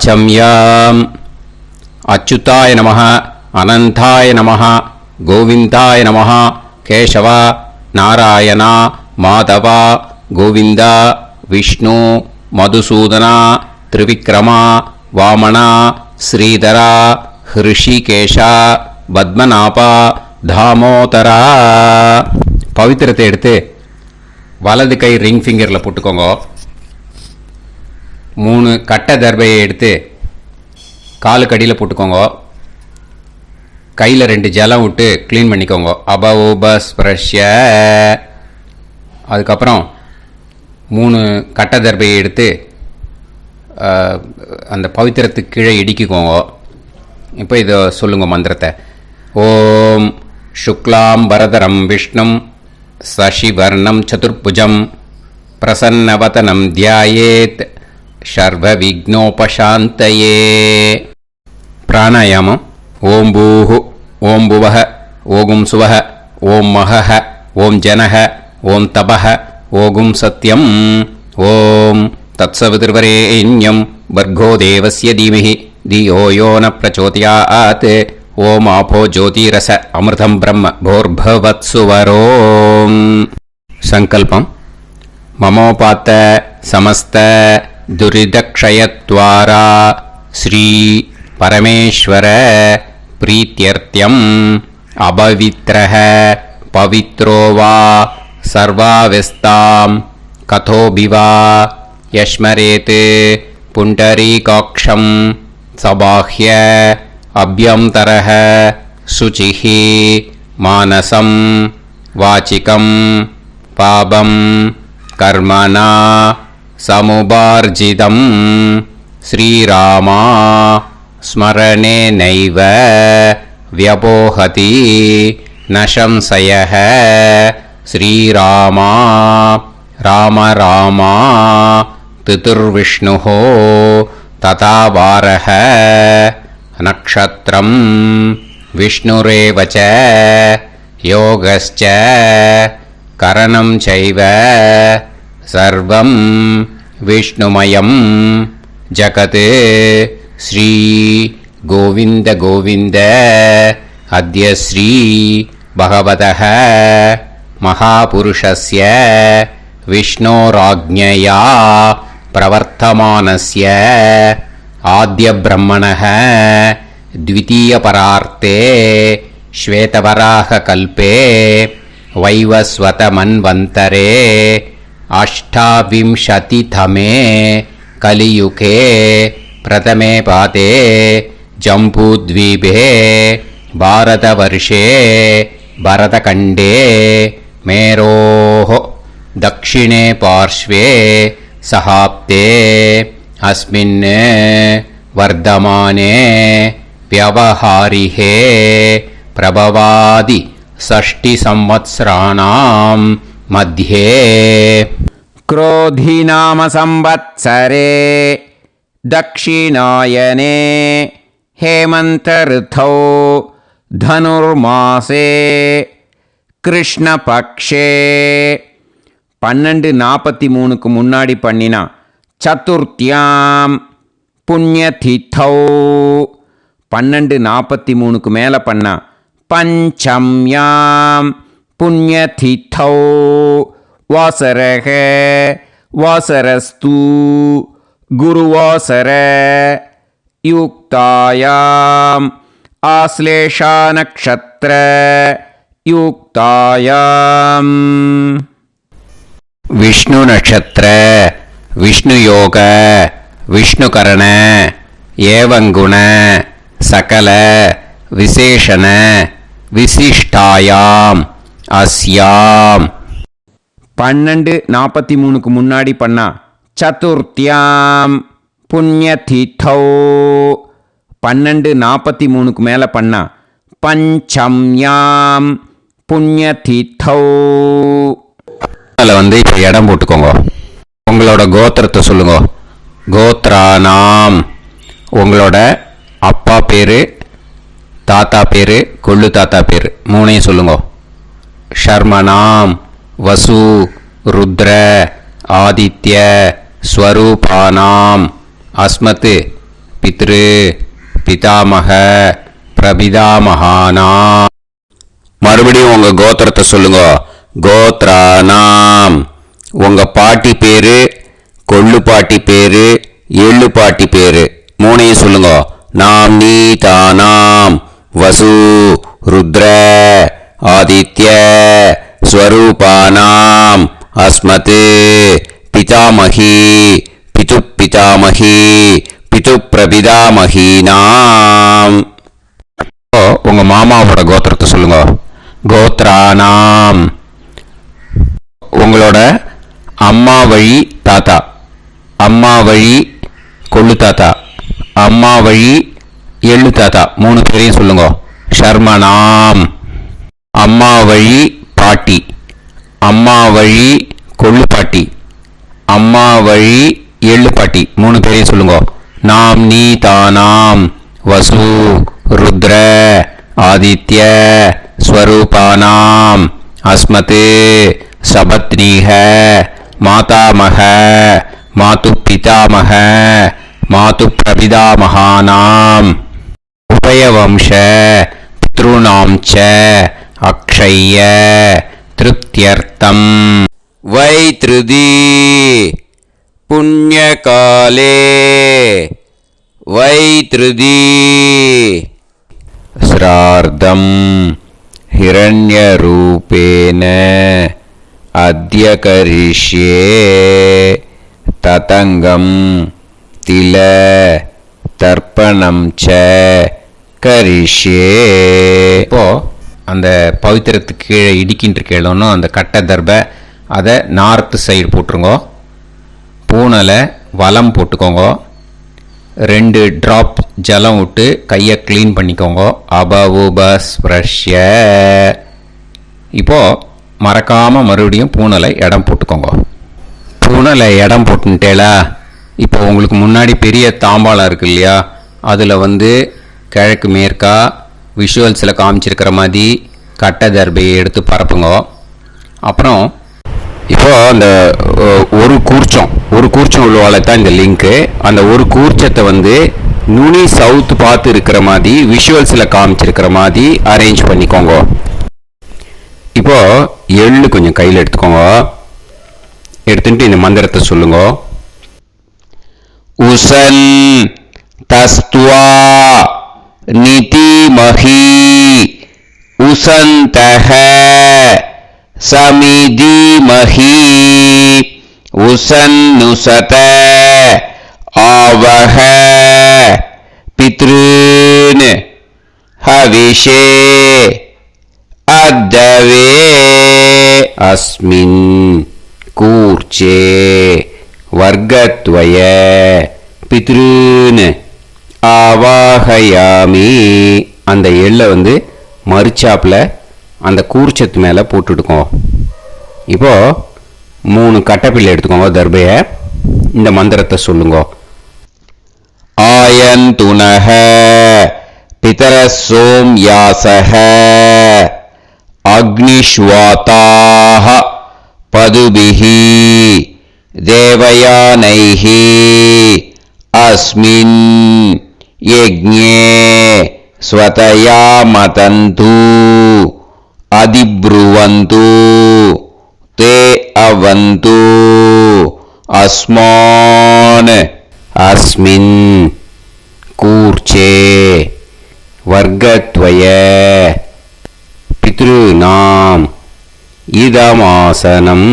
ஆச்சம்யாம். அச்சுதாய நமஹ, அனந்தாய நமஹ, கோவிந்தாய நமஹ, கேசவா, நாராயணா, மாதவா, கோவிந்தா, விஷ்ணு, மதுசூதனா, திரிவிக்ரமா, வாமனா, ஸ்ரீதரா, ஹிருஷிகேஷா, பத்மநாபா, தாமோதரா. பவித்திரத்தை எடுத்து வலது கை ரிங் ஃபிங்கரில் போட்டுக்கோங்க. 3 கட்டை தர்பையை எடுத்து காலுக்கடியில் போட்டுக்கோங்க. கையில் 2 ஜலம் விட்டு க்ளீன் பண்ணிக்கோங்க. அபௌபஸ்பிரஷ்ய. அதுக்கப்புறம் 3 கட்டை தர்பையை எடுத்து அந்த பவித்திரத்துக்கு கீழே இடிக்கிக்கோங்க. இப்போ இதை சொல்லுங்க மந்திரத்தை. ஓம் சுக்லாம் வரதரம் விஷ்ணும் சசிவர்ணம் சதுர்புஜம் பிரசன்னவதனம் தியாயேத் சர்வ விக்னோபசாந்தயே. பிராணாயாமம். ஓம் பூஹு, ஓம் புவஹ, ஓகும் சுவஹ, ஓம் மஹஹ, ஓம் ஜனஹ, ஓம் தபஹ, ஓகும் சத்யம். ஓம் தத்சவிதுர்வரேண்யம் வர்கோ தேவஸ்ய தீமஹி தியோ யோ ந பிரச்சோதயாத். ஓம் ஆபோ ஜோதிரச அமிர்தம் பிரம்ம போர்பவத்சுவரோம். சங்கல்பம். மமோபாத்த சமஸ்த துரிதக்ஷயத்வாரா ஸ்ரீ பரமேஸ்வர பிரீத்யர்த்தியம் அபவித்ரஹ பவித்ரோ வா சர்வாவஸ்தாம் கதோபிவா யஸ்மரேத் புண்டரீகாக்ஷம் சபாஹ்ய அப்யந்தரஹ சுசிஹ மானசம் வாசிகம் பாபம் கர்மணா சமுபார்ஜிதம் ஸ்ரீராமா ஸ்மரணேனைவ வ்யபோஹதி நசம்சயஹ. ஸ்ரீராமா ராம ராமா திதிர்விஷ்ணுஹ ததா வாரஹ. நக்ஷத்ரம் விஷ்ணுரேவச யோகஸ்ச கரணம் சைவ சர்வம் விஷ்ணுமயம் ஜகத். ஸ்ரீ கோவிந்த கோவிந்த அத்ய ஸ்ரீ பகவதः மகாபுருஷஸ்ய விஷ்ணோராஜ்ஞயா பிரவர்த்தமானஸ்ய ஆத்ய பிரம்மணः த்விதீயபரார்த்தே ஸ்வேதவராக கல்பே வைவஸ்வத மன்வந்தரே அஷ்டாவிம்சதிதமே கலியுகே பிரதமே பாதே ஜம்பூத்வீபே பாரதவர்ஷே பரதகண்டே மேரோः தக்ஷிணே பார்ஷ்வே சஹாப்தே அஸ்மின் வர்தமானே व्यवहारिहे प्रभवादि षष्टि संवत्सराणां मध्ये क्रोधिनाम संवत्सरे दक्षिणायने हेमंत ऋतौ धनुर्मासे कृष्णपक्षे 12:43க்கு முன்னாடி பண்ணினா சதுர்த்தியாம் புண்ணியதிதௌ. 12:43க்கு மேலே பண்ணா பஞ்சம்யாம் புண்ணியதிதௌ. வாசரக வாசரஸ்து குருவாசர யுக்தாயாம் ஆஸ்லேஷா நக்ஷத்ர யுக்தாயாம். விஷ்ணு நட்சத்திர விஷ்ணு யோக விஷ்ணுகரண ஏவங்குண சகல விசேஷண விசிஷ்டாயாம் அஸ்யாம். 12:43க்கு முன்னாடி பண்ணா சதுர்த்தியாம் புண்ணியதிதௌ. 12:43க்கு மேலே பண்ணா பஞ்சம்யாம் புண்ணியதிதௌ. அதில் இப்போ இடம் போட்டுக்கோங்க. உங்களோட கோத்திரத்தை சொல்லுங்க. கோத்ரானாம். உங்களோட அப்பா பேர், தாத்தா பேர், கொள்ளு தாத்தா பேர் 3ஐயும் சொல்லுங்க. ஷர்மனாம் வசு ருத்ர ஆதித்ய ஸ்வரூபானாம் அஸ்மத் பித்ரு பிதாமக பிரபிதாமகானா. மறுபடியும் உங்க கோத்திரத்தை சொல்லுங்க. கோத்ரானாம். உங்க பாட்டி பேரு, கொள்ளு பாட்டி பேரு, எள்ளு பாட்டி பேரு மூணையும் சொல்லுங்க. நாம் நீ தானாம் வசு ருத்ர ஆதித்ய ஸ்வரூபானாம் அஸ்மத் பிதாமகி பிது பிதாமகி பிது பிரபிதாமகீனாம். உங்க மாமாவோட கோத்திரத்தை சொல்லுங்க. கோத்ரானாம். உங்களோட அம்மா வழி தாத்தா, அம்மா வழி கொள்ளு தாத்தா, அம்மா வழி எள்ளு தாத்தா மூணு பேரையும் சொல்லுங்க. ஷர்மனாம். அம்மா வழி பாட்டி, அம்மா வழி கொள்ளு பாட்டி, அம்மா வழி எள்ளு பாட்டி மூணு பேரையும் சொல்லுங்க. நாம் நீ தானாம் வசு ருத்ர ஆதித்ய ஸ்வரூபானாம் அஸ்மத் சபத்னீஹ மாதாமக மாது பிதாமக மாது பிரபிதாமகானாம் உபயவம்ச பித்ருணாம் ச அக்ஷய்ய திருப்தியர்த்தம் வைத்ருதி புண்ணியகாலே வைத்ருதி ஸ்ரார்த்தம் ஹிரண்யரூபேன அத்ய கரிஷ்யே ததங்கம் தில தர்ப்பணம் ச கரிஷ்யே. இப்போ அந்த பவித்திரத்துக்கு கீழே இடிக்கின்ற கீழே அந்த கட்டை தர்பை அதை நார்த்து சைடு போட்டுருங்கோ. பூனலை வலம் போட்டுக்கோங்க. 2 ட்ராப் ஜலம் விட்டு கையை க்ளீன் பண்ணிக்கோங்க. அபவுபஸ்ப்ரஷ்ய. இப்போது மறக்காமல் மறுபடியும் பூனலை இடம் போட்டுக்கோங்க. பூனலை இடம் போட்டுட்டேலா. இப்போ உங்களுக்கு முன்னாடி பெரிய தாம்பாளம் இருக்கு இல்லையா, அதில் கிழக்கு மேற்கா விஷுவல்ஸில் காமிச்சிருக்கிற மாதிரி கட்டை தர்பையை எடுத்து பரப்புங்க. அப்புறம் இப்போ அந்த ஒரு கூர்ச்சம் உள்ளவால தான் இந்த லிங்க்கு. அந்த ஒரு கூர்ச்சத்தை நுனி சவுத் பார்த்து இருக்கிற மாதிரி விஷுவல்ஸில் காமிச்சிருக்கிற மாதிரி அரேஞ்ச் பண்ணிக்கோங்க. இப்போ எள்ளு கொஞ்சம் கையில் எடுத்துக்கோங்க. எடுத்துட்டு இந்த மந்திரத்தை சொல்லுங்க. உசன் தஸ்துவா நிதிமஹி உசந்தஹ சமிதிமஹி உசன்னுசத ஆவஹ பித்ருன் ஹவிஷே அத்தவே அஸ்மின் கூர்ச்சே வர்க்கத்வய பித்ருன் ஆவாஹயாமி. அந்த எள்ளை மறுச்சாப்பில் அந்த கூர்ச்சத்து மேலே போட்டுடுக்கோம். இப்போது 3 கட்டைப்பிள்ளை எடுத்துக்கோங்க. தர்பையை இந்த மந்திரத்தை சொல்லுங்க. ஆயந்துனஹ பிதர சோம்யாசஹ அக்னிஷ்வாதாஹ பதுபிஹி தேவயானைஹி அஸ்மின் யஜ்ஞே ஸ்வதயா மதந்து அதிப்ருவந்து தே அவது அஸ்மான் அஸ்மின் கூர்ச்சே வர்க்கத்வய பித்ருநாம் இதமாசனம்.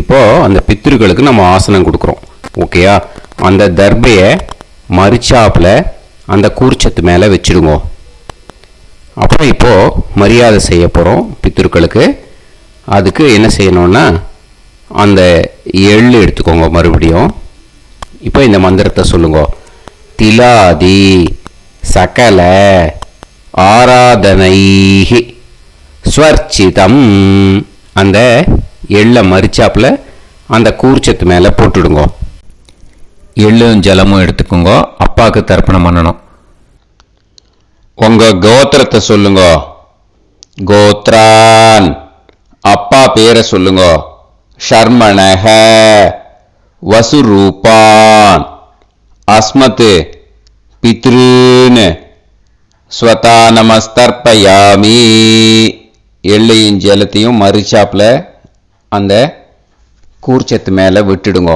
இப்போ அந்த பித்ருக்களுக்கு நம்ம ஆசனம் கொடுக்குறோம். ஓகேயா? அந்த தர்பையை மறுச்சாப்பில் அந்த கூர்ச்சத்து மேலே வச்சுடுங்க. அப்புறம் இப்போது மரியாதை செய்ய போகிறோம் பித்ருக்களுக்கு. அதுக்கு என்ன செய்யணும்னா அந்த எள்ளு எடுத்துக்கோங்க. மறுபடியும் இப்போ இந்த மந்திரத்தை சொல்லுங்க. திலாதி சகல ஆராதனைஹி ஸ்வர்ச்சிதம். அந்த எள்ளை மரிச்சாப்பில் அந்த கூர்ச்சத்து மேலே போட்டுடுங்க. எள்ளும் ஜலமும் எடுத்துக்கோங்க. அப்பாவுக்கு தர்ப்பணம் பண்ணணும். உங்கள் கோத்திரத்தை சொல்லுங்க. கோத்ரான். அப்பா பேரை சொல்லுங்க. ஷர்மணஹ வசுரூபான் அஸ்மத் பித்ருன்னு ஸ்வதா நமஸ்தர்ப்பயாமி. எள்ளையும் ஜலத்தையும் மறுச்சாப்பில் அந்த கூர்ச்சத்து மேலே விட்டுடுங்க.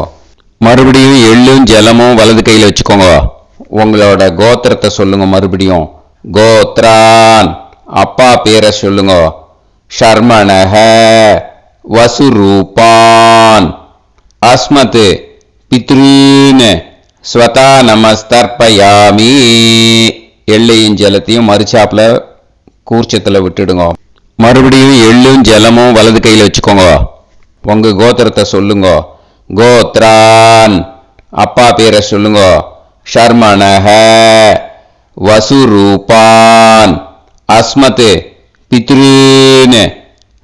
மறுபடியும் எள்ளும் ஜலமும் வலது கையில் வச்சுக்கோங்க. உங்களோட கோத்திரத்தை சொல்லுங்க. மறுபடியும் கோத்ரான், அப்பா பேரை சொல்லுங்க. ஷர்மணஹ, வசுரூபான், அஸ்மத் பித்ருன்னு ஸ்வதா நமஸ்தர்ப்பயாமி. எள்ளையும் ஜலத்தையும் மறுச்சாப்பில் கூர்ச்சத்தில் விட்டுடுங்க. மறுபடியும் எள்ளும் ஜலமும் வலது கையில் வச்சுக்கோங்க. உங்க கோத்திரத்தை சொல்லுங்க. கோத்ரான், அப்பா பேரை சொல்லுங்க. ஷர்மணஹ, வசுரூபான், அஸ்மத் பித்ருன்னு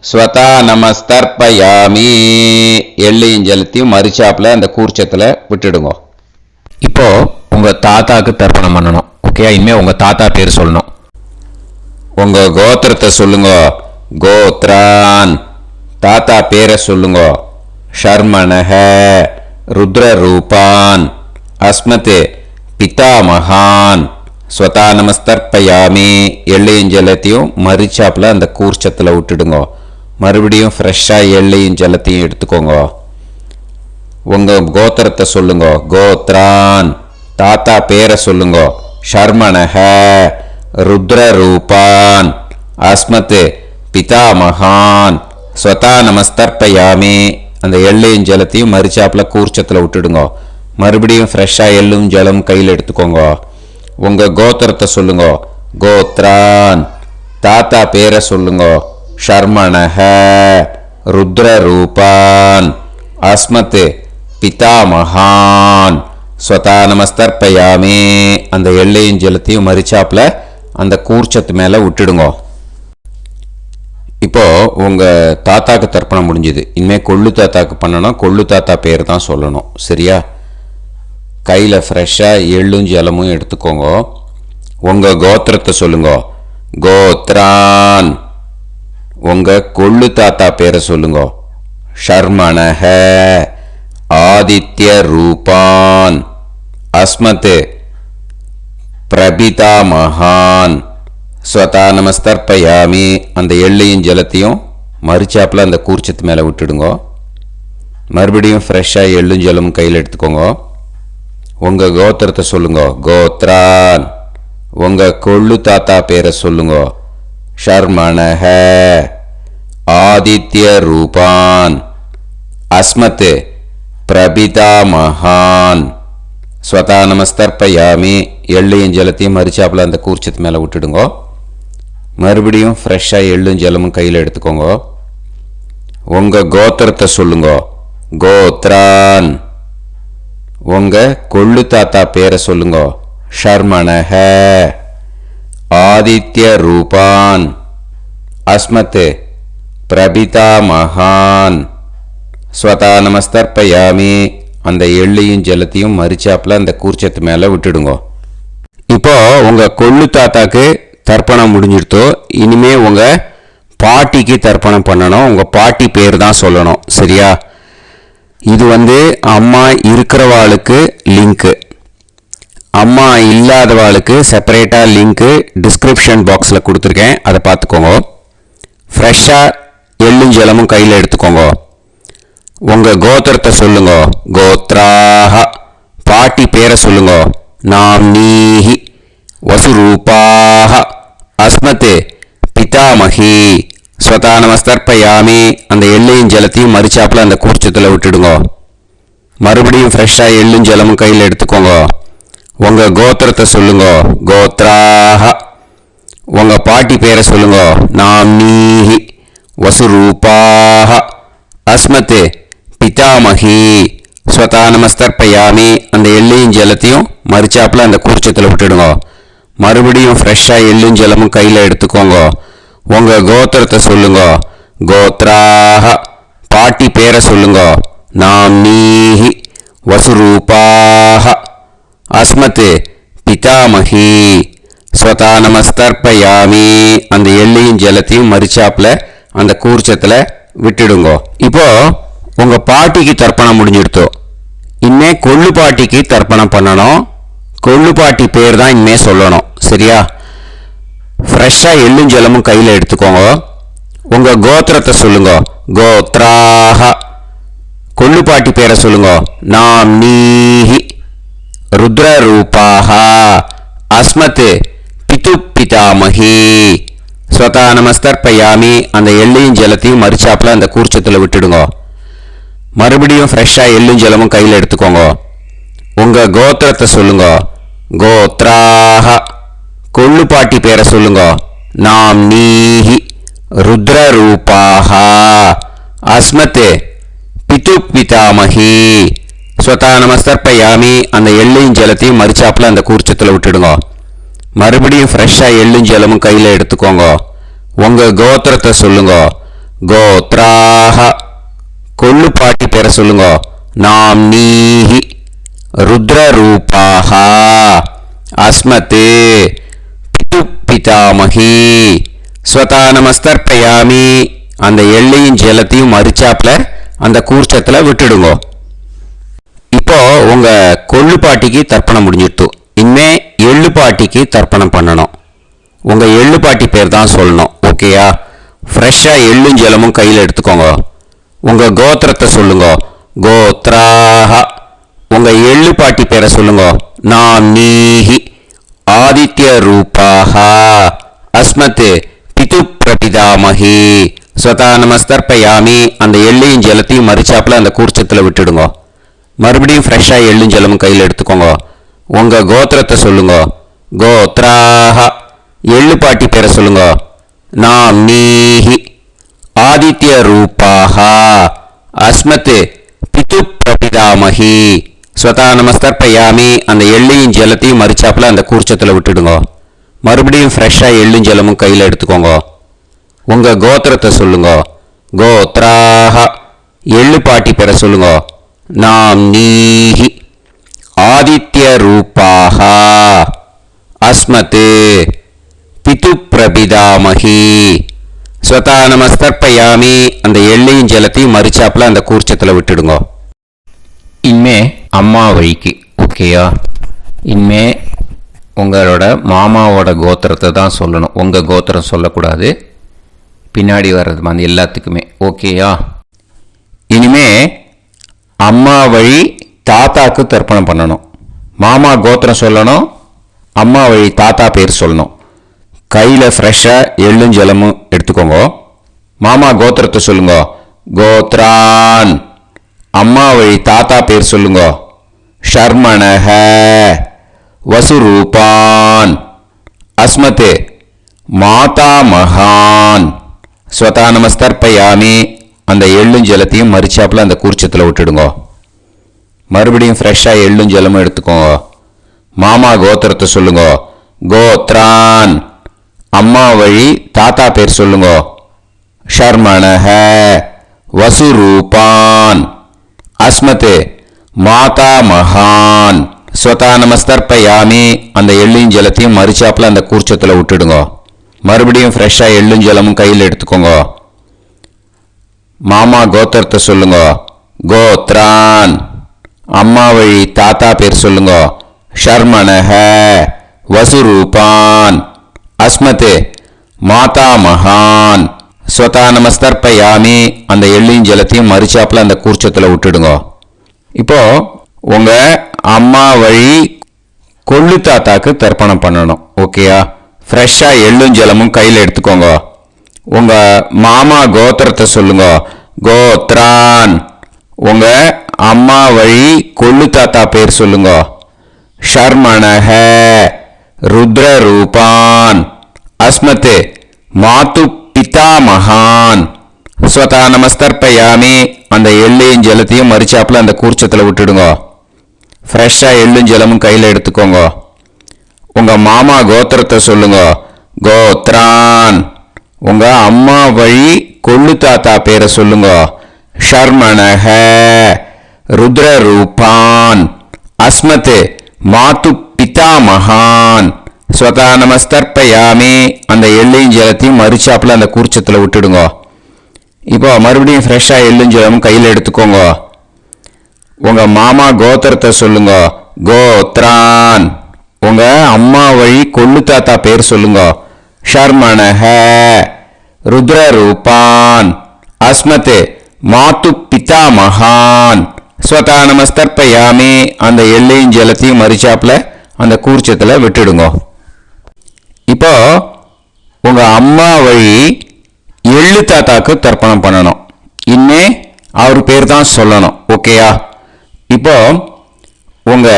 ஸ்வதா நமஸ்தர்ப்பயாமி. எள்ளையும் ஜலத்தையும் மறுச்சாப்பில் அந்த கூர்ச்சத்தில் விட்டுடுங்க. இப்போ உங்க தாத்தாக்கு தர்ப்பணம் பண்ணணும். ஓகே, இனிமே உங்க தாத்தா பேர் சொல்லணும். உங்க கோத்திரத்தை சொல்லுங்க. கோத்ரான், தாத்தா பேரை சொல்லுங்க. ஷர்மணஹ, ருத்ரரூபான், அஸ்மத் பிதாமகான், ஸ்வதா நமஸ்தர்ப்பயாமி. எள்ளையும் ஜலத்தையும் மறுச்சாப்பில் அந்த கூர்ச்சத்தில் விட்டுடுங்க. மறுபடியும் ஃப்ரெஷ்ஷாக எள்ளையும் ஜலத்தையும் எடுத்துக்கோங்க. உங்க கோத்திரத்தை சொல்லுங்க. கோத்ரான், தாத்தா பேரை சொல்லுங்க. ஷர்மணஹ, ருத்ரரூபான், அஸ்மத் பிதாமகான், ஸ்வதா நமஸ்தர்ப்பயாமி. அந்த எள்ளையும் ஜலத்தையும் மறுச்சாப்பில் கூர்ச்சத்தில் விட்டுடுங்க. மறுபடியும் ஃப்ரெஷ்ஷாக எள்ளும் ஜலம் கையில் எடுத்துக்கோங்க. உங்க கோத்திரத்தை சொல்லுங்க. கோத்ரான், தாத்தா பேரை சொல்லுங்க. ஷர்மணஹ, ருத்ரரூபான், அஸ்மத் பிதாமகான், ஸ்வதா நமஸ்தர்ப்பயாமி. அந்த எள்ளையும் ஜலத்தையும் மறுச்சாப்பில் அந்த கூர்ச்சத்து மேலே விட்டுடுங்க. இப்போ உங்க தாத்தாக்கு தர்ப்பணம் முடிஞ்சுது. இனிமேல் கொள்ளு தாத்தாக்கு பண்ணணும். கொள்ளு தாத்தா பேர் தான் சொல்லணும். சரியா? கையில் ஃப்ரெஷ்ஷாக எள்ளும் ஜலமும் எடுத்துக்கோங்க. உங்க கோத்திரத்தை சொல்லுங்க. கோத்ரான், உங்க கொள்ளு தாத்தா பேரை சொல்லுங்க. ஷர்மணஹ, ஆதித்ய ரூபான், அஸ்மத் பிரபிதாமகான், ஸ்வதா நமஸ்தர்ப்பயாமி. அந்த எள்ளையும் ஜலத்தையும் மறுச்சாப்பில் அந்த கூர்ச்சத்து மேலே விட்டுடுங்க. மறுபடியும் ஃப்ரெஷ்ஷாக எள்ளும் ஜலமும் கையில் எடுத்துக்கோங்க. உங்க கோத்திரத்தை சொல்லுங்க. கோத்ரான், உங்க கொள்ளு தாத்தா பேரை சொல்லுங்க. ஷர்மணஹ, ஆதித்ய ரூபான், அஸ்மத் பிரபிதாமகான், ஸ்வதா நமஸ்தர்ப்பயாமி. எள்ளையும் ஜலத்தையும் மறுச்சாப்பில் அந்த கூர்ச்சத்து மேலே விட்டுடுங்க. மறுபடியும் ஃப்ரெஷ்ஷாக எள்ளும் ஜலமும் கையில் எடுத்துக்கோங்க. உங்க கோத்திரத்தை சொல்லுங்க. கோத்ரான், உங்க கொள்ளு தாத்தா பேரை சொல்லுங்க. ஷர்மணஹ, ஆதித்ய ரூபான், அஸ்மத் பிரபிதாமகான், ஸ்வதா நமஸ்தர்ப்பயாமி. அந்த எள்ளையும் ஜலத்தையும் மறுச்சாப்பில் அந்த கூர்ச்சத்து மேலே விட்டுடுங்க. இப்போ உங்க கொள்ளு தாத்தாக்கு தர்ப்பணம் முடிஞ்சிருத்தோ. இனிமே உங்க பாட்டிக்கு தர்ப்பணம் பண்ணணும். உங்க பாட்டி பேர் தான் சொல்லணும். சரியா? இது அம்மா இருக்கிறவாளுக்கு லிங்க்கு, அம்மா இல்லாதவாளுக்கு செப்பரேட்டாக லிங்க்கு டிஸ்கிரிப்ஷன் பாக்ஸில் கொடுத்துருக்கேன். அதை பார்த்துக்கோங்க. ஃப்ரெஷ்ஷாக எள்ளும் ஜலமும் கையில் எடுத்துக்கோங்க. உங்கள் கோத்திரத்தை சொல்லுங்க. கோத்ராஹ, பாட்டி பேரை சொல்லுங்க. நாம்னீஹி, வசுரூபாஹ, அஸ்மத் பிதாமகி, ஸ்வதா நமஸ்தர்ப்பயாமி. அந்த எள்ளையும் ஜலத்தையும் மறுச்சாப்பில் அந்த கூர்ச்சத்தில் விட்டுடுங்க. மறுபடியும் ஃப்ரெஷ்ஷாக எள்ளும் ஜலமும் கையில் எடுத்துக்கோங்க. உங்கள் கோத்திரத்தை சொல்லுங்க. கோத்ராஹ, உங்கள் பாட்டி பேரை சொல்லுங்க. நாம்னீஹி, வசுரூபாஹ, அஸ்மத் பிதாமகி, ஸ்வதா நமஸ்தர்ப்பயாமி. அந்த எள்ளையும் ஜலத்தையும் மறுச்சாப்பில் அந்த கூர்ச்சத்தில் விட்டுடுங்க. மறுபடியும் ஃப்ரெஷ்ஷாக எள்ளும் ஜலமும் கையில் எடுத்துக்கோங்க. உங்கள் கோத்திரத்தை சொல்லுங்க. கோத்ராஹ, பாட்டி பேரை சொல்லுங்க. நாம்னீஹி, வசுரூபாஹ, அஸ்மத் பிதாமகி, ஸ்வதா நமஸ்தர்ப்பயாமி. அந்த எள்ளையும் ஜலத்தையும் மறுச்சாப்பில் அந்த கூர்ச்சத்தில் விட்டுடுங்க. இப்போ உங்க பாட்டிக்கு தர்ப்பணம் முடிஞ்சிடுத்தோ. இனிமே கொள்ளு பாட்டிக்கு தர்ப்பணம் பண்ணணும். கொள்ளுப்பாட்டி பேர் தான் இனிமே சொல்லணும். சரியா? ஃப்ரெஷ்ஷாக எள்ளும் ஜலமும் கையில் எடுத்துக்கோங்க. உங்கள் கோத்திரத்தை சொல்லுங்க. கோத்ராஹ. கொள்ளுப்பாட்டி பேரை சொல்லுங்க. நாம் நீஹி ருத்ரரூபாஹ அஸ்மத் பிது பிதாமகி ஸ்வதா நமஸ்தர்ப்பயாமி. அந்த எள்ளையும் ஜலத்தையும் மறிச்சாப்பில் அந்த கூர்ச்சத்தில் விட்டுடுங்க. மறுபடியும் ஃப்ரெஷ்ஷாக எள்ளும் ஜலமும் கையில் எடுத்துக்கோங்க. உங்கள் கோத்திரத்தை சொல்லுங்க. கோத்ராஹ. கொள்ளுப்பாட்டி பேரை சொல்லுங்க. நாம் நீஹி ருத்ரரூபாஹ அஸ்மத் பிது பிதாமகி ஸ்வதா நமஸ்தர்ப்பயாமி. அந்த எள்ளையும் ஜலத்தையும் மறிச்சாப்பில் அந்த கூர்ச்சத்தில் விட்டுடுங்க. மறுபடியும் ஃப்ரெஷ்ஷாக எள்ளும் ஜலமும் கையில் எடுத்துக்கோங்க. உங்கள் கோத்திரத்தை சொல்லுங்க. கோத்ராஹ. கொள்ளுப்பாட்டி பேரை சொல்லுங்க. நாம் நீஹி ருத்ரரூபாஹ அஸ்மத் பிது பிதாமகி ஸ்வதா நமஸ்தர்ப்பயாமி. அந்த எள்ளையும் ஜலத்தையும் மறிச்சாப்பில் அந்த கூர்ச்சத்தில் விட்டுடுங்க. இப்போ உங்கள் கொள்ளுப்பாட்டிக்கு தர்ப்பணம் முடிஞ்சிடுத்து. இனிமே எள்ளுப்பாட்டிக்கு தர்ப்பணம் பண்ணணும். உங்கள் எள்ளுப்பாட்டி பேர் தான் சொல்லணும். ஓகேயா? ஃப்ரெஷ்ஷாக எள்ளும் ஜலமும் கையில் எடுத்துக்கோங்க. உங்கள் கோத்திரத்தை சொல்லுங்க. கோத்ராஹ. உங்கள் எள்ளுப்பாட்டி பேரை சொல்லுங்க. நாம் நீஹி ஆதித்ய ரூபாஹ அஸ்மத் பிது பிரபிதாமகி ஸ்வதா நமஸ்தர்ப்பயாமி. அந்த எள்ளையும் ஜலத்தையும் மறிச்சாப்பில் அந்த கூர்ச்சத்தில் விட்டுடுங்க. மறுபடியும் ஃப்ரெஷ்ஷாக எள்ளும் ஜலமும் கையில் எடுத்துக்கோங்க. உங்கள் கோத்திரத்தை சொல்லுங்க. கோத்ராஹ. எள்ளுப்பாட்டி பேரை சொல்லுங்க. நாம் நீஹி ஆதித்ய ரூபாஹ அஸ்மத் பிது பிரபிதாமகி ஸ்வதா நமஸ்தர்ப்பயாமி. அந்த எள்ளையும் ஜலத்தையும் மறிச்சாப்பில் அந்த கூர்ச்சத்தில் விட்டுடுங்க. மறுபடியும் ஃப்ரெஷ்ஷாக எள்ளும் ஜலமும் கையில் எடுத்துக்கோங்க. உங்கள் கோத்திரத்தை சொல்லுங்க. கோத்ராஹ. எள்ளுப்பாட்டி பேரை சொல்லுங்க. நாம் நீஹி ஆதித்ய ரூபாஹ அஸ்மத் பிது பிரபிதாமகி ஸ்வதா நமஸ்தர்ப்பயாமி. அந்த எள்ளையும் ஜலத்தையும் மறிச்சாப்பில் அந்த கூர்ச்சத்தில் விட்டுடுங்க. இனிமே அம்மா வழிக்கு. ஓகேயா? இனிமே உங்களோட மாமாவோட கோத்திரத்தை தான் சொல்லணும். உங்கள் கோத்திரம் சொல்லக்கூடாது. பின்னாடி வர்றது மாதிரி எல்லாத்துக்குமே. ஓகேயா? இனிமே அம்மா வழி தாத்தாக்கு தர்ப்பணம் பண்ணணும். மாமா கோத்திரம் சொல்லணும். அம்மா வழி தாத்தா பேர் சொல்லணும். கையில் ஃப்ரெஷ்ஷாக எள்ளும் ஜலமும் எடுத்துக்கோங்க. மாமா கோத்திரத்தை சொல்லுங்க. கோத்ரான். அம்மா வழி தாத்தா பேர் சொல்லுங்க. ஷர்மணஹ வசுரூபான் அஸ்மத் மாதா மகான் ஸ்வதா நமஸ்தர்ப்பயாமி. அந்த எள்ளும் ஜலத்தையும் மறிச்சாப்பில் அந்த கூர்ச்சத்தில் விட்டுடுங்க. மறுபடியும் ஃப்ரெஷ்ஷாக எள்ளும் ஜலமும் எடுத்துக்கோங்க. மாமா கோத்திரத்தை சொல்லுங்க. கோத்ரான். அம்மா வழி தாத்தா பேர் சொல்லுங்க. ஷர்மணஹ வசுரூபான் அஸ்மத் மாதா மகான் ஸ்வதா நமஸ்தர்ப்பயாமி. அந்த எள்ளும் ஜலத்தையும் மறிச்சாப்பில் அந்த கூர்ச்சத்தில் விட்டுடுங்க. மறுபடியும் ஃப்ரெஷ்ஷாக எள்ளும் ஜலமும் கையில் எடுத்துக்கோங்க. மாமா கோத்திரத்தை சொல்லுங்க. கோத்ரான். அம்மா வழி தாத்தா பேர் சொல்லுங்க. ஷர்மணஹ வசுரூபான் அஸ்மத் மாதா மகான் ஸ்வதா நமஸ்தர்ப்பயாமி. அந்த எள்ளையும் ஜலத்தையும் மறிச்சாப்பில் அந்த கூர்ச்சத்தில் விட்டுடுங்க. இப்போ உங்கள் அம்மா வழி கொள்ளு தாத்தாக்கு தர்ப்பணம் பண்ணணும். ஓகேயா? ஃப்ரெஷ்ஷாக எள்ளும் ஜலமும் கையில் எடுத்துக்கோங்க. உங்கள் மாமா கோத்திரத்தை சொல்லுங்க. கோத்ரான். உங்கள் அம்மா வழி கொள்ளு தாத்தா பேர் சொல்லுங்க. ஷர்மணஹ ருத்ரரூபான் அஸ்மத் மாது பிதா மகான் ஸ்வதா நமஸ்தர்ப்பயாமி. அந்த எள்ளையும் ஜலத்தையும் மறிச்சாப்பில் அந்த கூர்ச்சத்தில் விட்டுடுங்க. ஃப்ரெஷ்ஷாக எள்ளும் ஜலமும் கையில் எடுத்துக்கோங்க. உங்கள் மாமா கோத்திரத்தை சொல்லுங்க. கோத்ரான். உங்கள் அம்மா வழி கொள்ளு தாத்தா பேரை சொல்லுங்க. ஷர்மணஹ ருத்ரரூபான் அஸ்மத் மாது பிதா மகான் ஸ்வதா நமஸ்தர்ப்பயாமி. அந்த எள்ளையும் ஜலத்தையும் மறிச்சாப்பில் அந்த கூர்ச்சத்தில் விட்டுடுங்க. இப்போ மறுபடியும் ஃப்ரெஷ்ஷாக எள்ளும் ஜலமும் கையில் எடுத்துக்கோங்க. உங்கள் மாமா கோத்திரத்தை சொல்லுங்க. கோத்ரான். உங்க அம்மா வழி கொள்ளு தாத்தா பேர் சொல்லுங்க. ஷர்மணஹ ருத்ர ரூபான் அஸ்மத் மாத்து பிதா மகான் ஸ்வதா நமஸ்தர்ப்பயாமி. அந்த எள்ளையும் ஜலத்தையும் மறிச்சாப்புல அந்த கூர்ச்சத்துல விட்டுடுங்க. இப்போ உங்க அம்மா வழி எள்ளு தாத்தாக்கு தர்ப்பணம் பண்ணணும். இன்னே அவர் பேர் தான் சொல்லணும். ஓகேயா? இப்போ உங்க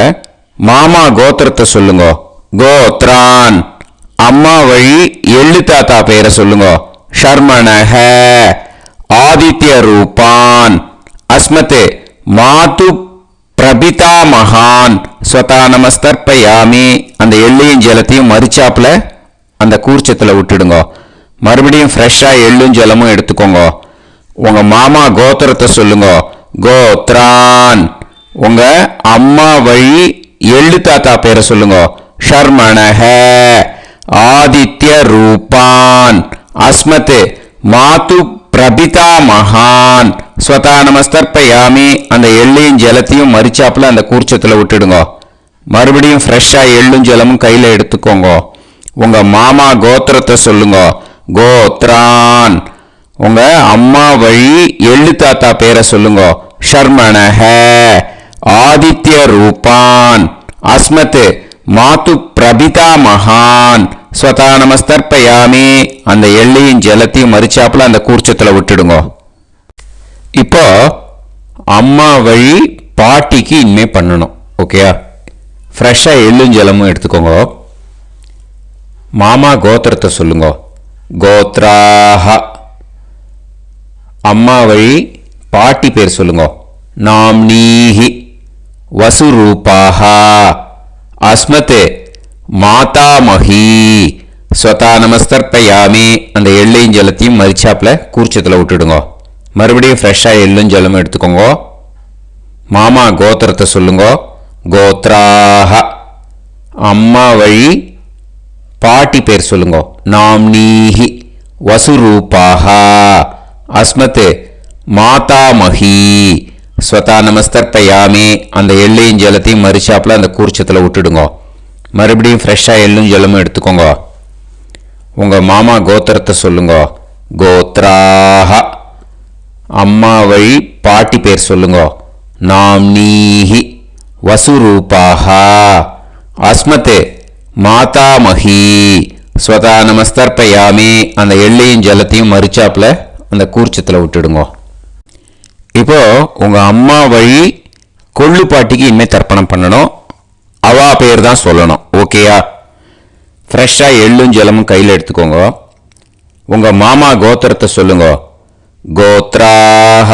மாமா கோத்திரத்தை சொல்லுங்க. கோத்ரான். அம்மா வழி எள்ளு தாத்தா பேரை சொல்லுங்க. ஷர்மணஹ ஆதித்ய ரூபான் அஸ்மத் மாது பிரபிதா மகான் ஸ்வதா நமஸ்தர்ப்பயாமி. அந்த எள்ளையும் ஜலத்தையும் மறிச்சாப்புல அந்த கூர்ச்சத்துல விட்டுடுங்க. மறுபடியும் ஃப்ரெஷ்ஷா எள்ளும் ஜலமும் எடுத்துக்கோங்க. உங்க மாமா கோத்திரத்தை சொல்லுங்க. கோத்ரான். உங்க அம்மா வழி எள்ளு தாத்தா பேரை சொல்லுங்க. ஷர்மணஹ ஆதித்ய ரூபான் அஸ்மத் மாது பிரபிதா மகான் ஸ்வதா நமஸ்தர்ப்பயாமி. அந்த எள்ளையும் ஜலத்தையும் மறிச்சாப்புல அந்த கூர்ச்சத்துல விட்டுடுங்க. மறுபடியும் ஃப்ரெஷ்ஷா எள்ளும் ஜலமும் கையில எடுத்துக்கோங்க. உங்க மாமா கோத்திரத்தை சொல்லுங்க. கோத்ரான். உங்க அம்மா வழி எள்ளு தாத்தா பேரை சொல்லுங்க. ஷர்மணஹ ஆதித்ய ரூபான் அஸ்மத் மாது பிரபிதா மகான் ஸ்வதா நமஸ்தர்ப்பயாமி. அந்த எள்ளையும் ஜலத்தையும் மறிச்சாப்புல அந்த கூர்ச்சத்துல விட்டுடுங்க. இப்போ அம்மா வழி பாட்டிக்கு இனிமே பண்ணணும். ஓகேயா? ஃப்ரெஷ்ஷா எள்ளும் ஜலமும் எடுத்துக்கோங்க. மாமா கோத்திரத்தை சொல்லுங்க. கோத்ராஹ. அம்மா வழி பாட்டி பேர் சொல்லுங்க. நாம்னீஹி வசுரூபாஹ அஸ்மத் மாதாமஹி ஸ்வதா நமஸ்தர்ப்பயாமி. அந்த எள்ளையும் ஜலத்தையும் மறிச்சாப்புல கூர்ச்சத்துல விட்டுடுங்க. மறுபடியும் ஃப்ரெஷ்ஷா எள்ளும் ஜலமும் எடுத்துக்கோங்க. மாமா கோத்திரத்தை சொல்லுங்க. கோத்ராஹ. அம்மா வழி பாட்டி பேர் சொல்லுங்க. நாம்னீஹி வசுரூபாஹ அஸ்மத் மாதாமஹி ஸ்வதா நமஸ்தர்ப்பயாமி. அந்த எள்ளையும் ஜலத்தையும் மறிச்சாப்புல அந்த கூர்ச்சத்துல விட்டுடுங்க. மறுபடியும் ஃப்ரெஷ்ஷா எள்ளும் ஜலமும் எடுத்துக்கோங்க. உங்க மாமா கோத்திரத்தை சொல்லுங்க. கோத்ராஹ. அம்மா வழி பாட்டி பேர் சொல்லுங்க. நாம்னீஹி வசுரூபாஹ அஸ்மத் மாதாமஹி ஸ்வதா நமஸ்தர்ப்பயாமி. அந்த எள்ளையும் ஜலத்தையும் மறிச்சாப்புல அந்த கூர்ச்சத்துல விட்டுடுங்க. இப்போ உங்க அம்மா வழி கொள்ளு பாட்டிக்கு இனிமே தர்ப்பணம் பண்ணணும். அவா பேர் தான் சொல்லணும். ஓகேயா? ஃப்ரெஷ்ஷா எள்ளும் ஜலமும் கையில் எடுத்துக்கோங்க. உங்க மாமா கோத்திரத்தை சொல்லுங்க. கோத்ராஹ.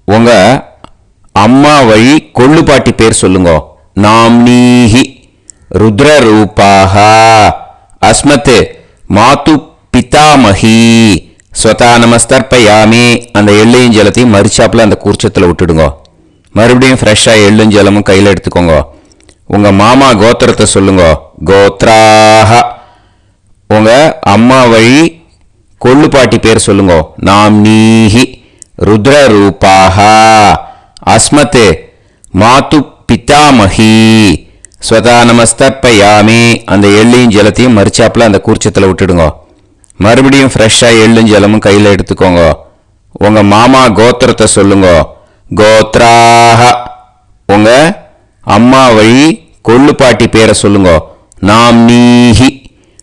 உங்க அம்மா வழி கொள்ளு பாட்டி பேர் சொல்லுங்க. நாம்னீஹி ருத்ர ரூபாஹ அஸ்மத் மாது பிதாமஹி ஸ்வதா நமஸ்தர்ப்பயாமி. அந்த எள்ளையும் ஜலத்தையும் மறிச்சாப்புல அந்த கூர்ச்சத்துல விட்டுடுங்க. மறுபடியும் ஃப்ரெஷ்ஷா எள்ளும் ஜலமும் கையில் எடுத்துக்கோங்க. உங்க மாமா கோத்திரத்தை சொல்லுங்க. கோத்ராஹ. உங்க அம்மா வழி கொள்ளு பாட்டி பேர் சொல்லுங்க. நாம்னீஹி ருத்ர ரூபாஹ அஸ்மத் மாது பிதாமஹி ஸ்வதா நமஸ்தர்ப்பயாமி. அந்த எள்ளையும் ஜலத்தையும் மறிச்சாப்புல அந்த கூர்ச்சத்துல விட்டுடுங்க. மறுபடியும் ஃப்ரெஷ்ஷா எள்ளும் ஜலமும் கையில் எடுத்துக்கோங்க. உங்க மாமா கோத்திரத்தை சொல்லுங்க. கோத்ராஹ. உங்க அம்மா வழி கொள்ளு பாட்டி பேரை சொல்லுங்க. நாம்னீஹி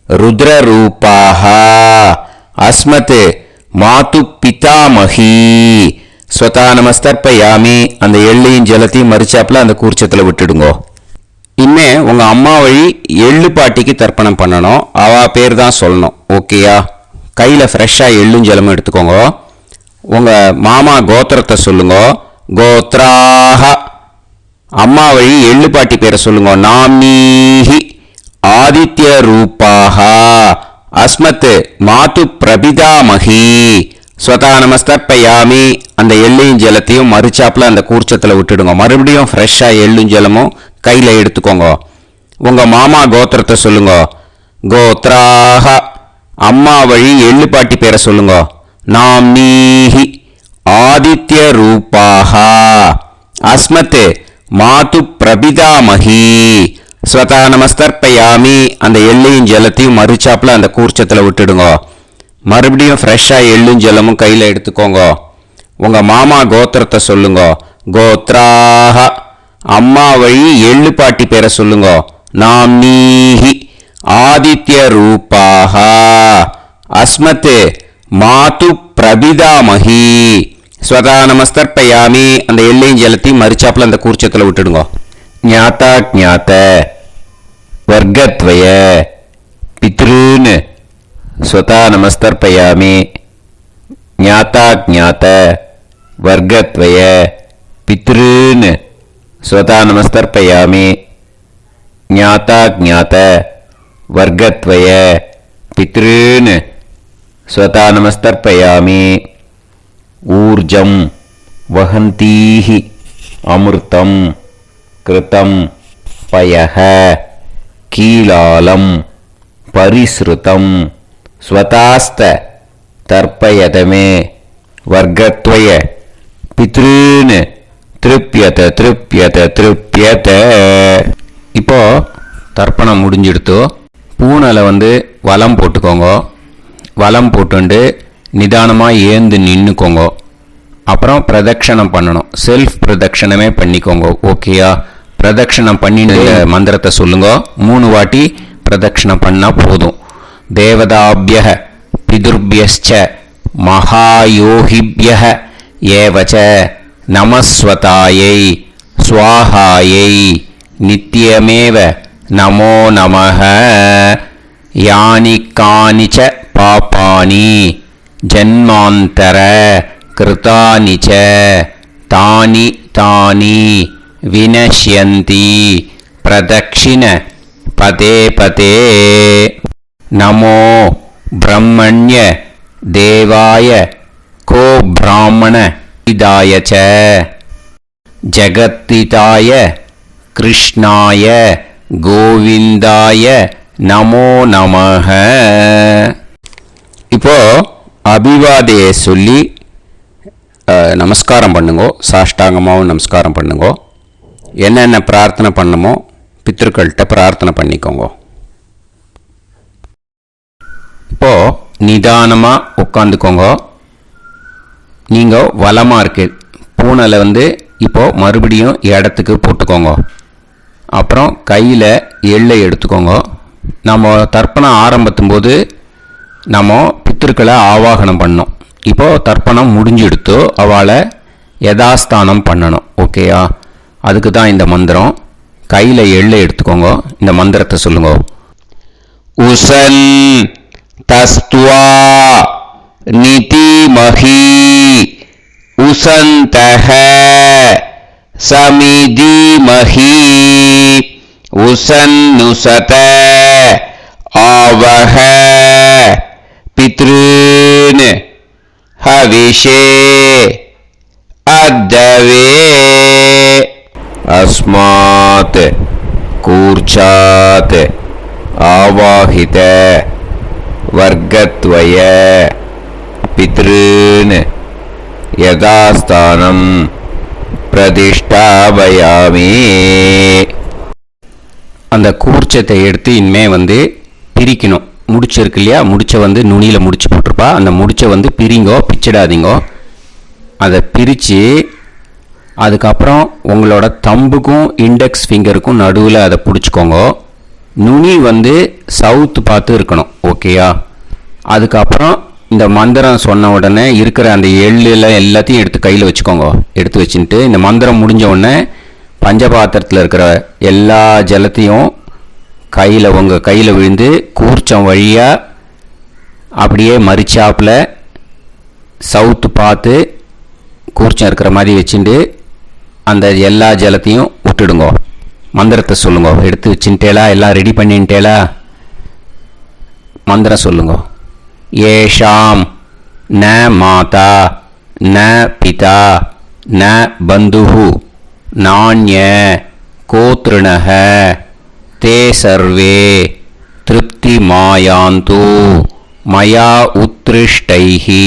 ருத்ர ரூபாஹ அஸ்மத் மாது பிதாமஹி ஸ்வதா நமஸ்தர்ப்பயாமி. அந்த எள்ளையும் ஜலத்தையும் மறிச்சாப்புல அந்த கூர்ச்சத்துல விட்டுடுங்க. இனிமே உங்க அம்மா வழி எள்ளு பாட்டிக்கு தர்ப்பணம் பண்ணணும். அவ பேர் தான் சொல்லணும். ஓகேயா? கையில ஃப்ரெஷ்ஷா எள்ளும் ஜலமும் எடுத்துக்கோங்க. உங்க மாமா கோத்திரத்தை சொல்லுங்க. கோத்ராஹ. அம்மா வழி எள்ளு பாட்டி பேரை சொல்லுங்க. நாம்னீஹி ஆதித்ய ரூபாஹ அஸ்மத் மாது பிரபிதாமஹி ஸ்வதா நமஸ்தர்ப்பயாமி. அந்த எள்ளையும் ஜலத்தையும் மறிச்சாப்புல அந்த கூர்ச்சத்துல விட்டுடுங்க. மறுபடியும் ஃப்ரெஷ்ஷா எள்ளும் ஜலமும் கையில எடுத்துக்கோங்க. உங்க மாமா கோத்திரத்தை சொல்லுங்க. கோத்ராஹ. அம்மா வழி எள்ளு பாட்டி பேரை சொல்லுங்க. நாம்னீஹி ஆதித்ய ரூபாஹ அஸ்மத் மாது பிரபிதாமஹி ஸ்வதா நமஸ்தர்ப்பயாமி. அந்த எள்ளையும் ஜலத்தையும் மறுச்சாப்புல அந்த கூர்ச்சத்தில் விட்டுடுங்க. மறுபடியும் ஃப்ரெஷ்ஷாக எள்ளும் ஜலமும் கையில் எடுத்துக்கோங்க. உங்கள் மாமா கோத்திரத்தை சொல்லுங்க. கோத்ராக. அம்மா வழி எள்ளு பாட்டி பேரை சொல்லுங்க. நாம்னீஹி ஆதித்ய ரூபாக. அஸ்மத் மாது பிரபிதாமஹி. ஸ்வதா நமஸ்தர்ப்பயாமி. அந்த எள்ளையும் ஜலத்தையும் மறுச்சாப்புல அந்த கூர்ச்சத்தில் விட்டுடுங்க. ஞாத்தா ஜாத்த வர்க்கத்வய பித்ருன். ஸ்வதா நமஸ்தர்ப்பயாமி. ஞாத்தா ஜாத்த வர்க்கத்வய பித்ருன். ஸ்வதா நமஸ்தர்ப்பயாமி. ஞாத்தா ஜாத்த வர்க்கத்வய பித்ருன். ஸ்வதா நமஸ்தர்ப்பயாமி. ஊர்ஜம் வஹந்தீஹி அமிர்தம் கிருதம் பயஹ கீலாலம் பரிஸ்ருதம் ஸ்வதாஸ்த தர்ப்பயதமே வர்க்கத்வய பித்ருன். திருப்யத திருப்யத திருப்யத. இப்போ தர்ப்பணம் முடிஞ்சிடுத்தோ. பூனலை வலம் போட்டுக்கோங்க. வலம் போட்டுண்டு நிதானமாக ஏந்து நின்றுக்கோங்க. அப்புறம் பிரதட்சணம் பண்ணணும். செல்ஃப் பிரதட்சணமே பண்ணிக்கோங்க. ஓகேயா? பிரதட்சணம் பண்ணின மந்திரத்தை சொல்லுங்க. 3 வாட்டி பிரதட்சணம் பண்ணால் போதும். தேவதாபிய பிதுர்பியச்ச மகாயோகிபிய ஏவச்ச நமஸ்வதாயை ஸ்வாஹாயை நித்யமேவ நமோ நமஹ. யானி கானிச்ச பாபானி ஜன்மாந்தர கிருதானி ச தானி தானி வினஷ்யந்தி பிரதக்ஷிண பதே பதே. நமோ பிரம்மண்ய தேவாய கோ பிராமண இதாய ச ஜகத்திதாய கிருஷ்ணாய கோவிந்தாய நமோ நமஹ. இப்போ அபிவாதையை சொல்லி நமஸ்காரம் பண்ணுங்கோ. சாஷ்டாங்கமாகவும் நமஸ்காரம் பண்ணுங்கோ. என்னென்ன பிரார்த்தனை பண்ணமோ பித்ருக்கள்கிட்ட பிரார்த்தனை பண்ணிக்கோங்க. இப்போது நிதானமாக உட்காந்துக்கோங்க. நீங்கள் வலமாக இருக்கு பூனலை இப்போது மறுபடியும் இடத்துக்கு போட்டுக்கோங்க. அப்புறம் கையில் எள்ளை எடுத்துக்கோங்க. நம்ம தர்ப்பணம் ஆரம்பத்தும் போது நம்ம பித்திருக்களை ஆவாகனம் பண்ணோம். இப்போது தர்ப்பணம் முடிஞ்செடுத்து அவளை யதாஸ்தானம் பண்ணணும். ஓகேயா? அதுக்கு தான் இந்த மந்திரம். கையில் எள்ளை எடுத்துக்கோங்க. இந்த மந்திரத்தை சொல்லுங்க. உசன் தஸ்துவா நிதிமஹி உசந்தஹ சமிதிமஹி உசன்னுசத ஆவஹ பித்ருன் ஹவிஷே அத்தவே. அஸ்மாத் கூர்ச்சாத் ஆவாஹித வர்க்கத்வய பித்ருன் யதாஸ்தானம் பிரதிஷ்டாபயாமி. அந்த கூர்ச்சத்தை எடுத்து இனிமே பிரிக்கணும். முடிச்சிருக்கு இல்லையா? முடிச்சை நுனியில் முடிச்சு போட்டிருப்பா. அந்த முடிச்சை பிரிங்கோ, பிச்சிடாதீங்கோ. அதை பிரித்து அதுக்கப்புறம் உங்களோட தம்புக்கும் இண்டெக்ஸ் ஃபிங்கருக்கும் நடுவில் அதை பிடிச்சிக்கோங்க. நுனி சவுத்து பார்த்து இருக்கணும். ஓகேயா? அதுக்கப்புறம் இந்த மந்திரம் சொன்ன உடனே இருக்கிற அந்த எள்ளில் எல்லாத்தையும் எடுத்து கையில் வச்சுக்கோங்க. எடுத்து வச்சுட்டு இந்த மந்திரம் முடிஞ்ச உடனே பஞ்சபாத்திரத்தில் இருக்கிற எல்லா ஜலத்தையும் உங்கள் கையில் விழுந்து கூர்ச்சம் வழியாக அப்படியே மறிச்சாப்பில் சவுத்து பார்த்து கூர்ச்சம் இருக்கிற மாதிரி வச்சுட்டு அந்த எல்லா ஜலத்தையும் விட்டுடுங்க. மந்திரத்தை சொல்லுங்க. எடுத்து வச்சுட்டேலா? எல்லாம் ரெடி பண்ணிட்டேலா? மந்திரம் சொல்லுங்க. ஏஷாம் ந மாதா ந பிதா ந பந்துஹு நாண்ய கோத்ருணஹ தே சர்வே திருப்தி மாயாந்து மயா உத்ருஷ்டைஹி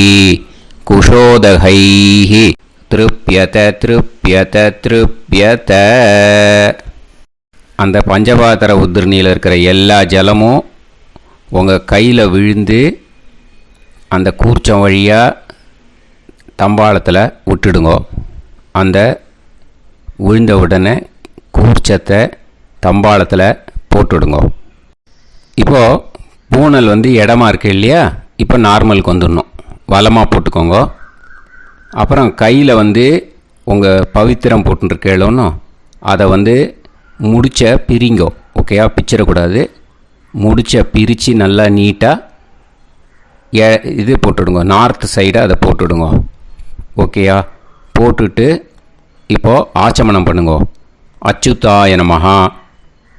குஷோதகைஹி திருப்யத திருப்யத திருப்யத. அந்த பஞ்சபாத்திர உதிரணியில் இருக்கிற எல்லா ஜலமும் உங்கள் கையில் விழுந்து அந்த கூர்ச்சம் வழியாக தம்பாளத்தில் விட்டுடுங்க. அந்த விழுந்த உடனே கூர்ச்சத்தை தம்பாளத்தில் போட்டுடுங்க. இப்போது பூனல் இடமா இருக்கு இல்லையா, இப்போ நார்மலுக்கு வந்துடணும். வலமாக போட்டுக்கோங்க. அப்புறம் கையில் உங்கள் பவித்திரம் போட்டுருக்கேளோன்னு அதை முடிச்ச பிரிங்கோ. ஓகேயா, பிச்சிடக்கூடாது. முடிச்ச பிரித்து நல்லா நீட்டாக இது போட்டுடுங்க. நார்த் சைடை அதை போட்டுடுங்க. ஓகேயா, போட்டுட்டு இப்போது ஆச்சமனம் பண்ணுங்க. அச்சுதாய நமஹ,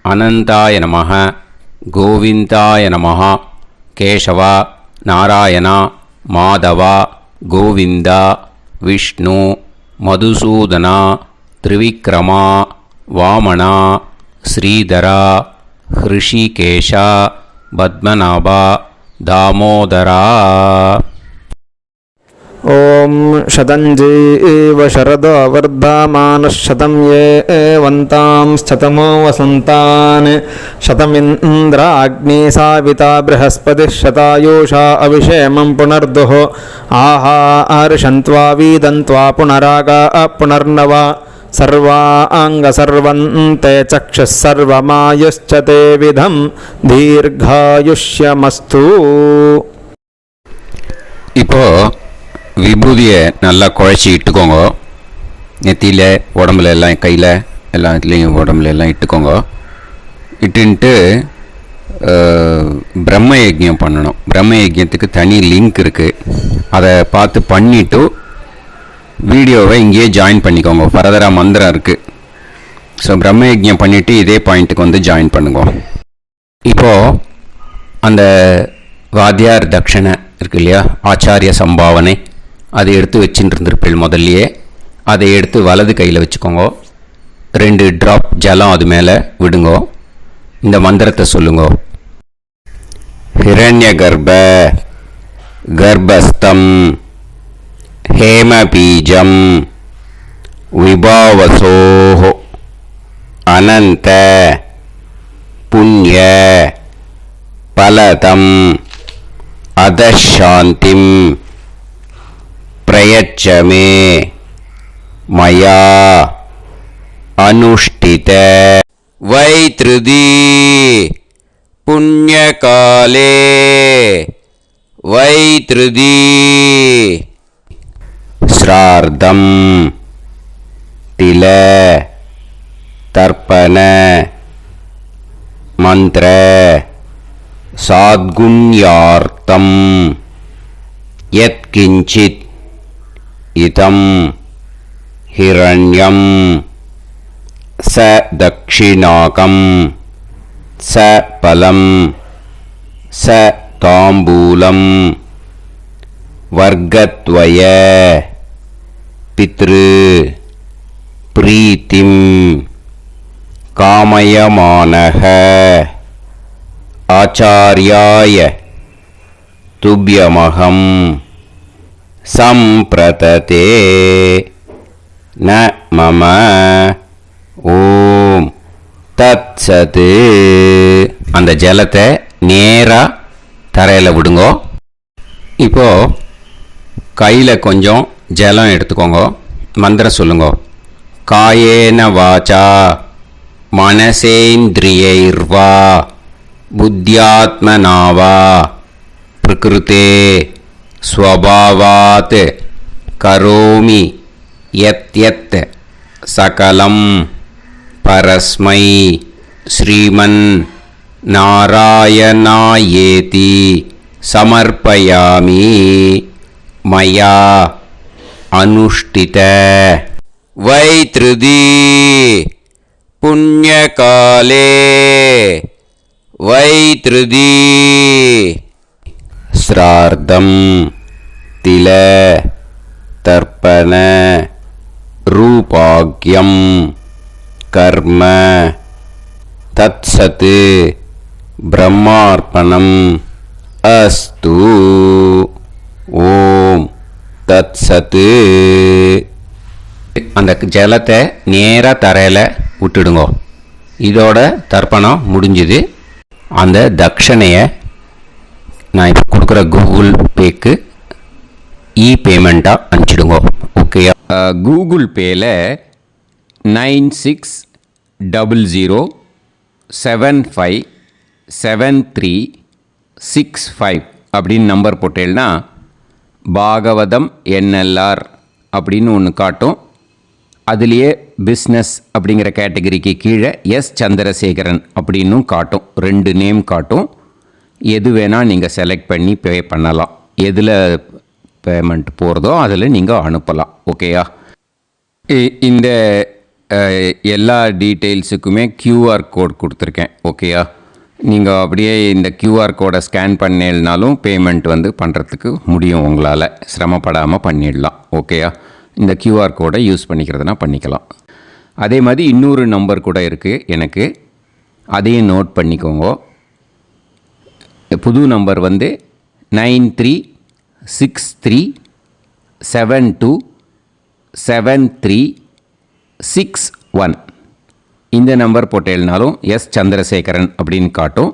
அனந்தாய நமஹ, கோவிந்தாய நமஹ, கேசவா, நாராயணா, மாதவா, கோவிந்தா, விஷ்ணு, மதுசூதனா, திரிவிக்ரமா, வாமனா, ஸ்ரீதரா, ஹிருஷிகேஷா, பத்மநாபா, தாமோதரா. ॐ शतञ्जीव शरदो वर्धमानः शतं ये वन्तां शतमो वसन्तान् शतमिन्द्राग्नी साविता बृहस्पतिः शतायुषा अभिषेमं पुनर्दुः आहार्षन्त्वा वीदन्त्वा पुनरागा पुनर्नवा सर्वाङ्गसर्वन्ते चक्षुः सर्वमायुश्च ते विधं दीर्घायुष्यमस्तु. விபூதியை நல்லா குழச்சி இட்டுக்கோங்க. நெத்தியில், உடம்புல எல்லாம், கையில் எல்லாம் இதுலேயும் உடம்புல எல்லாம் இட்டுக்கோங்க. இட்டுன்ட்டு பிரம்ம யஜ்யம் பண்ணணும். பிரம்ம யஜ்யத்துக்கு தனி லிங்க் இருக்குது. அதை பார்த்து பண்ணிவிட்டு வீடியோவை இங்கேயே ஜாயின் பண்ணிக்கோங்க. ஃபர்தராக மந்திரம் இருக்குது. ஸோ பிரம்ம யஜ்யம் பண்ணிவிட்டு இதே பாயிண்ட்டுக்கு ஜாயின் பண்ணுங்க. இப்போது அந்த வாத்தியார் தட்சணை இருக்கு இல்லையா, ஆச்சாரிய சம்பாவனை, அதை எடுத்து வச்சுட்டு இருந்திருப்பேன் முதல்லையே. அதை எடுத்து வலது கையில் வச்சுக்கோங்க. 2 ட்ராப் ஜலம் அது மேலே விடுங்க. இந்த மந்திரத்தை சொல்லுங்க. ஹிரண்ய கர்ப்ப கர்ப்பஸ்தம் ஹேமபீஜம் விபாவசோஹோ அனந்த புண்ணிய பலதம் அதசாந்திம் பிரயச்சமே மயா அனுஷ்டித வைத்ருதி புண்ணியகாலே வைத்ருதி ஸ்ரார்த்தம் தில தர்ப்பண மந்திர சாத்குண்யார்த்தம் யத்கிஞ்சித் இதம் ஹிரண்யம் ச தக்ஷிணாகம் ச பலம் ச தாம்பூலம் வர்க்கத்வய பித்ரு பிரீத்திம் காமயமானஹ ஆச்சார்யாய துப்யமகம் சம்பிரததே ந மம ஓம் தத்சது. அந்த ஜலத்தை நேராக தரையில் விடுங்கோ. இப்போது கையில் கொஞ்சம் ஜலம் எடுத்துக்கோங்க. மந்திரம் சொல்லுங்க. காயேன வாச்சா மனசேந்திரியைர்வா புத்தியாத்மனாவா பிரகிருதே ஸ்வபாவாத் கரோமி யத் யத் சகலம் பரஸ்மை ஸ்ரீமன் நாராயணாயேதி சமர்ப்பயாமி மயா அனுஷ்டித வைத்ருதி புண்ணியகாலே வைத்ருதி ஸ்ரார்த்தம் தில தர்ப்பண ரூபாக்யம் கர்ம தத்சத் பிரம்மார்ப்பணம் அஸ்து. ஓம் தத்சத். அந்த ஜலத்தை நேராக தரையில் விட்டுடுங்க. இதோட தர்ப்பணம் முடிஞ்சுது. அந்த தட்சணையை நான் இப்போ கொடுக்குற கூகுள் பேக்கு பேமெண்ட்டாக அனுப்பிச்சிடுங்க. ஓகேயா? கூகுள் பேயில் 9600757365 அப்படின்னு நம்பர் போட்டேன்னா பாகவதம் NLR அப்படின்னு ஒன்று காட்டும். அதுலேயே பிஸ்னஸ் அப்படிங்கிற கேட்டகரிக்கு கீழே சந்திரசேகரன் அப்படின்னும் காட்டும். 2 நேம் காட்டும். எது வேணால் நீங்கள் செலக்ட் பண்ணி பே பண்ணலாம். எதில் பேமெண்ட் போகிறதோ அதில் நீங்கள் அனுப்பலாம். ஓகேயா? இந்த எல்லா டீட்டெயில்ஸுக்குமே QR கோட் கொடுத்துருக்கேன். ஓகேயா? நீங்கள் அப்படியே இந்த QR கோடை ஸ்கேன் பண்ணேன்னாலும் பேமெண்ட் பண்ணுறதுக்கு முடியும். உங்களால் சிரமப்படாமல் பண்ணிடலாம். ஓகேயா? இந்த QR கோடை யூஸ் பண்ணிக்கிறதுனா பண்ணிக்கலாம். அதே மாதிரி இன்னொரு நம்பர் கூட இருக்குது எனக்கு, அதையும் நோட் பண்ணிக்கோங்க. புது நம்பர் 9363727361. இந்த நம்பர் போட்டேல்னாலும் சந்திரசேகரன் அப்படின்னு காட்டும்.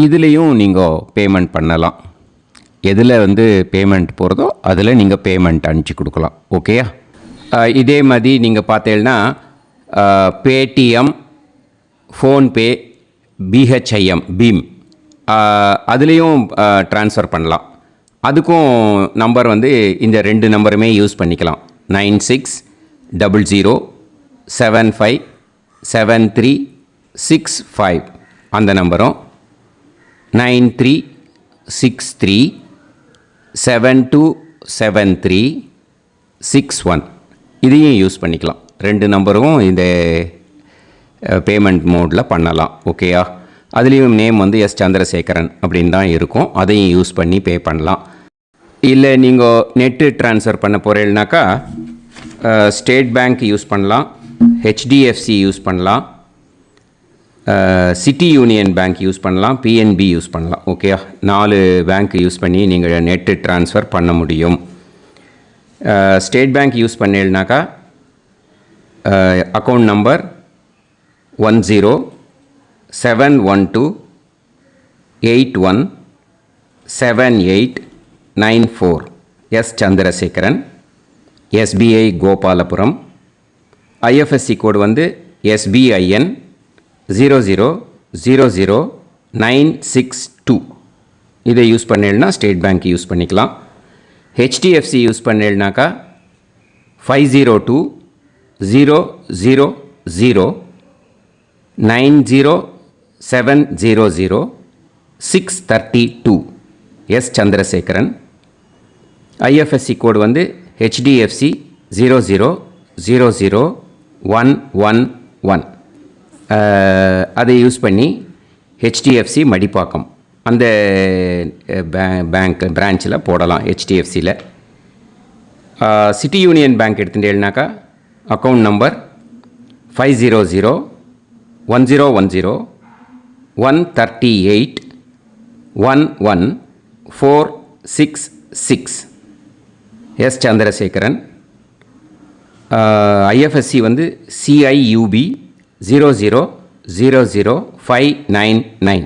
இதுலேயும் நீங்கள் பேமெண்ட் பண்ணலாம். எதில் பேமெண்ட் போகிறதோ அதில் நீங்கள் பேமெண்ட் அனுப்பிச்சி கொடுக்கலாம். ஓகேயா? இதே மாதிரி நீங்கள் பார்த்தேன்னா பேடிஎம், ஃபோன்பே, BHIM பீம் அதுலேயும் ட்ரான்ஸ்ஃபர் பண்ணலாம். அதுக்கும் நம்பர் இந்த 2 நம்பருமே யூஸ் பண்ணிக்கலாம். 9600757365 அந்த நம்பரும் 9363727361 இதையும் யூஸ் பண்ணிக்கலாம். 2 நம்பரும் இந்த பேமெண்ட் மோடில் பண்ணலாம். ஓகேயா? அதுலேயும் நேம் சந்திரசேகரன் அப்படின்னு தான் இருக்கும். அதையும் யூஸ் பண்ணி பே பண்ணலாம். இல்லை நீங்கள் நெட்டு ட்ரான்ஸ்ஃபர் பண்ண போகிறீங்கனாக்கா ஸ்டேட் பேங்க் யூஸ் பண்ணலாம், HDFC யூஸ் பண்ணலாம், சிட்டி யூனியன் பேங்க் யூஸ் பண்ணலாம், PNB யூஸ் பண்ணலாம். ஓகேயா? 4 பேங்க் யூஸ் பண்ணி நீங்கள் நெட்டு ட்ரான்ஸ்ஃபர் பண்ண முடியும். ஸ்டேட் பேங்க் யூஸ் பண்ணீங்கனாக்கா account number 10712817894 Chandrasekaran, SBI Gopalapuram. IFSC code SBIN 0000962. இதை யூஸ் பண்ணேன்னா ஸ்டேட் பேங்க் யூஸ் பண்ணிக்கலாம். HDFC யூஸ் பண்ணேன்னாக்கா 5020090700 சந்திரசேகரன். IFSC code HDFC 0000111. அதை யூஸ் பண்ணி HDFC மடிப்பாக்கம் அந்த பேங்க் பிரான்ச்சில் போடலாம். HDFCயில் சிட்டி யூனியன் பேங்க் எடுத்துட்டேன்னாக்கா account number 500101381146 Chandrasekaran. IFSC CIUB 0000599.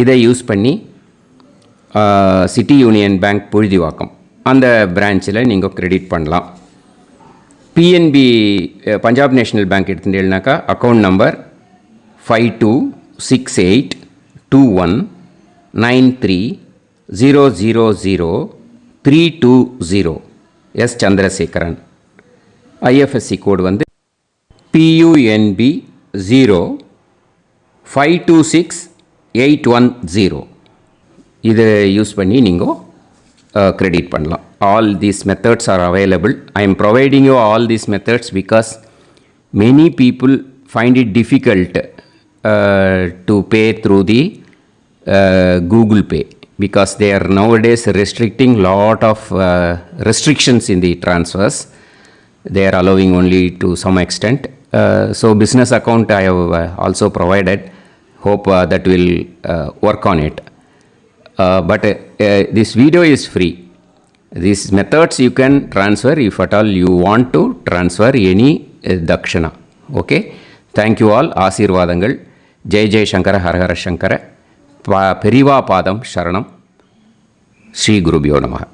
இதை யூஸ் பண்ணி சிட்டி யூனியன் பேங்க் புழுதிவாக்கம் அந்த பிரான்ச்சில் நீங்கள் கிரெடிட் பண்ணலாம். PNB பஞ்சாப் நேஷ்னல் பேங்க் எடுத்துட்டேன்னாக்கா account number 52682193000320 Chandrasekaran. IFSC code PUNB 0526810. இதை யூஸ் பண்ணி நீங்கள் கிரெடிட் பண்ணலாம். All these methods are available. I am providing you all these methods because many people find it difficult to pay through the Google Pay because they are nowadays restricting lot of restrictions in the transfers. They are allowing only to some extent. So business account I have also provided. Hope that will work on it. But this video is free. These methods you can transfer if at all you want to transfer any dakshana. Okay. Thank you all. ஆசீர்வாதங்கள். ஜெய் ஜெய் சங்கர ஹரஹர சங்கர. பெரிவா பாதம் சரணம். ஸ்ரீ குருபியோ நமः.